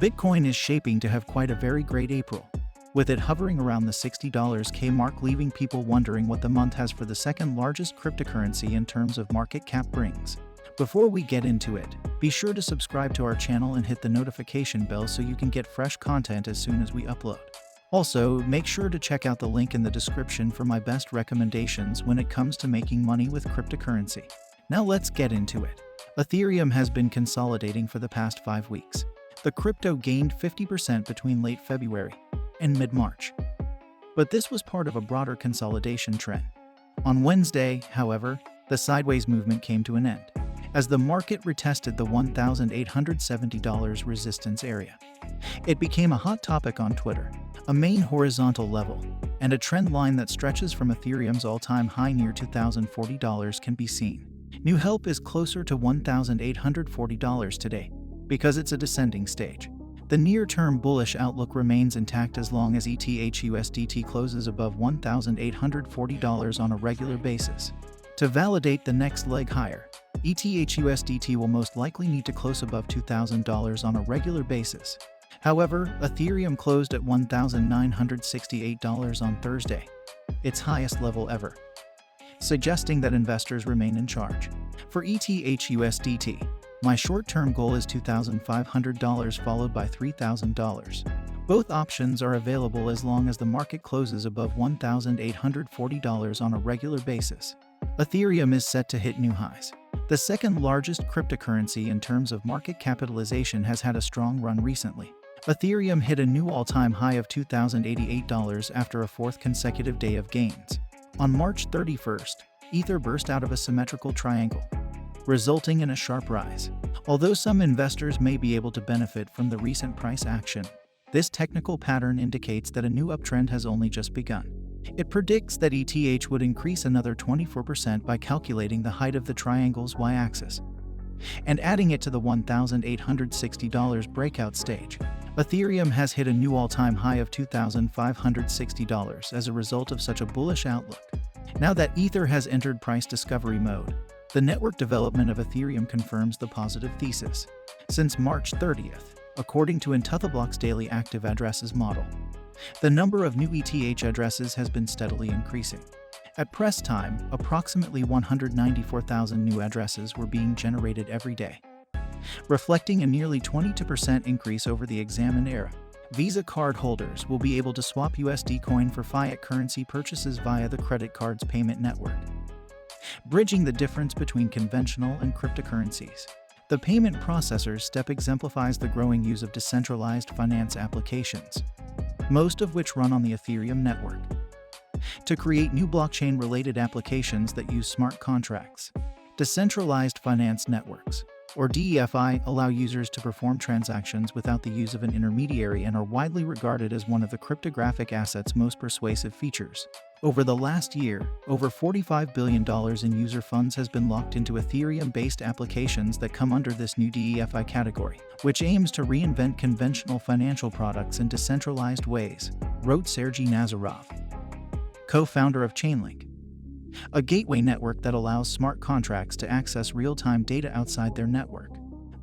Bitcoin is shaping to have quite a very great April, with it hovering around the $60K mark, leaving people wondering what the month has for the second largest cryptocurrency in terms of market cap brings. Before we get into it, be sure to subscribe to our channel and hit the notification bell so you can get fresh content as soon as we upload. Also, make sure to check out the link in the description for my best recommendations when it comes to making money with cryptocurrency. Now let's get into it. Ethereum has been consolidating for the past 5 weeks. The crypto gained 50% between late February and mid-March. But this was part of a broader consolidation trend. On Wednesday, however, the sideways movement came to an end, as the market retested the $1,870 resistance area. It became a hot topic on Twitter, a main horizontal level, and a trend line that stretches from Ethereum's all-time high near $2,040 can be seen. New help is closer to $1,840 today, because it's a descending stage. The near-term bullish outlook remains intact as long as ETH/USDT closes above $1,840 on a regular basis. To validate the next leg higher, ETH/USDT will most likely need to close above $2,000 on a regular basis. However, Ethereum closed at $1,968 on Thursday, its highest level ever, suggesting that investors remain in charge. For ETH/USDT, my short-term goal is $2,500 followed by $3,000. Both options are available as long as the market closes above $1,840 on a regular basis. Ethereum is set to hit new highs. The second largest cryptocurrency in terms of market capitalization has had a strong run recently. Ethereum hit a new all-time high of $2,088 after a fourth consecutive day of gains. On March 31st, Ether burst out of a symmetrical triangle, resulting in a sharp rise. Although some investors may be able to benefit from the recent price action, this technical pattern indicates that a new uptrend has only just begun. It predicts that ETH would increase another 24% by calculating the height of the triangle's y-axis and adding it to the $1,860 breakout stage. Ethereum has hit a new all-time high of $2,560 as a result of such a bullish outlook. Now that Ether has entered price discovery mode, the network development of Ethereum confirms the positive thesis. Since March 30th, according to Tether daily active addresses model, the number of new ETH addresses has been steadily increasing. At press time, approximately 194,000 new addresses were being generated every day, reflecting a nearly 22% increase over the examined era. Visa card holders will be able to swap USD coin for fiat currency purchases via the credit card's payment network, bridging the difference between conventional and cryptocurrencies. The payment processor's step exemplifies the growing use of decentralized finance applications, most of which run on the Ethereum network, to create new blockchain-related applications that use smart contracts. Decentralized finance networks, or DeFi, allow users to perform transactions without the use of an intermediary and are widely regarded as one of the cryptographic asset's most persuasive features. Over the last year, over $45 billion in user funds has been locked into Ethereum-based applications that come under this new DeFi category, which aims to reinvent conventional financial products in decentralized ways, wrote Sergey Nazarov, co-founder of Chainlink, a gateway network that allows smart contracts to access real-time data outside their network.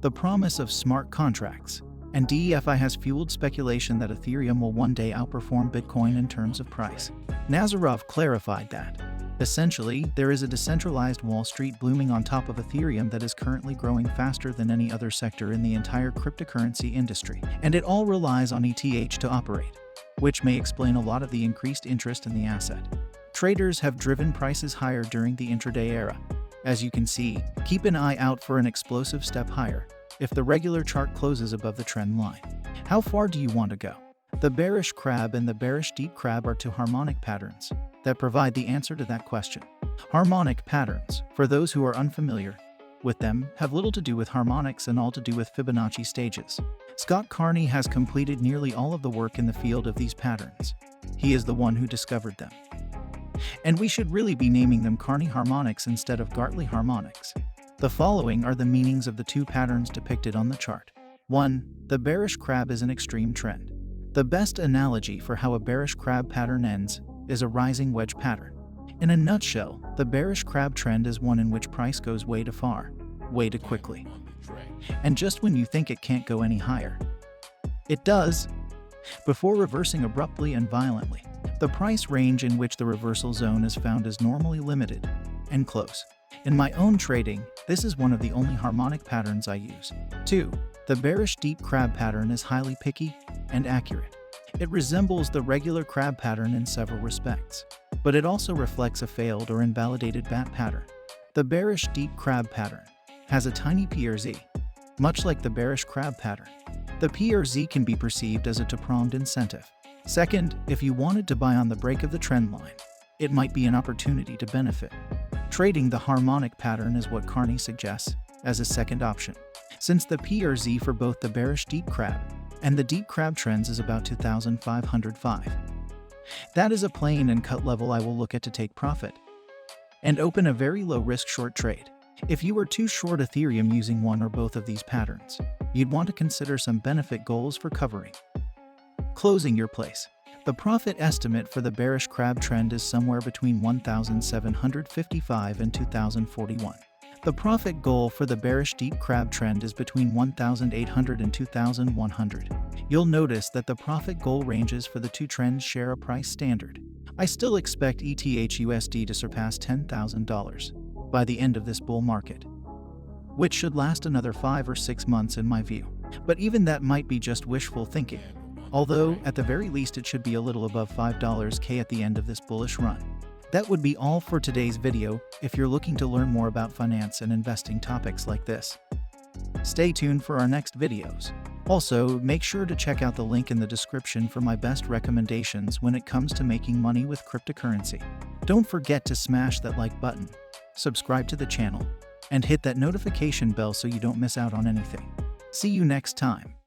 The promise of smart contracts and DeFi has fueled speculation that Ethereum will one day outperform Bitcoin in terms of price. Nazarov clarified that, essentially, there is a decentralized Wall Street blooming on top of Ethereum that is currently growing faster than any other sector in the entire cryptocurrency industry, and it all relies on ETH to operate, which may explain a lot of the increased interest in the asset. Traders have driven prices higher during the intraday era. As you can see, keep an eye out for an explosive step higher if the regular chart closes above the trend line. How far do you want to go? The bearish crab and the bearish deep crab are two harmonic patterns that provide the answer to that question. Harmonic patterns, for those who are unfamiliar with them, have little to do with harmonics and all to do with Fibonacci stages. Scott Carney has completed nearly all of the work in the field of these patterns. He is the one who discovered them. And we should really be naming them Carney harmonics instead of Gartley harmonics. The following are the meanings of the two patterns depicted on the chart. 1. The bearish crab is an extreme trend. The best analogy for how a bearish crab pattern ends is a rising wedge pattern. In a nutshell, the bearish crab trend is one in which price goes way too far, way too quickly. And just when you think it can't go any higher, It does, before reversing abruptly and violently. The price range in which the reversal zone is found is normally limited and close. In my own trading, this is one of the only harmonic patterns I use. 2. The bearish deep crab pattern is highly picky and accurate. It resembles the regular crab pattern in several respects, but it also reflects a failed or invalidated bat pattern. The bearish deep crab pattern has a tiny PRZ, much like the bearish crab pattern. The PRZ can be perceived as a two-pronged incentive. Second, if you wanted to buy on the break of the trend line, it might be an opportunity to benefit. Trading the harmonic pattern is what Carney suggests as a second option, since the PRZ for both the bearish deep crab and the deep crab trends is about 2,505. That is a plane and cut level I will look at to take profit and open a very low risk short trade. If you were too short Ethereum using one or both of these patterns, you'd want to consider some benefit goals for covering. Closing your place. The profit estimate for the bearish crab trend is somewhere between 1,755 and 2,041. The profit goal for the bearish deep crab trend is between 1,800 and 2,100. You'll notice that the profit goal ranges for the two trends share a price standard. I still expect ETHUSD to surpass $10,000 by the end of this bull market, which should last another 5 or 6 months in my view. But even that might be just wishful thinking, although at the very least it should be a little above $5K at the end of this bullish run. That would be all for today's video. If you're looking to learn more about finance and investing topics like this, stay tuned for our next videos. Also, make sure to check out the link in the description for my best recommendations when it comes to making money with cryptocurrency. Don't forget to smash that like button, subscribe to the channel, and hit that notification bell so you don't miss out on anything. See you next time.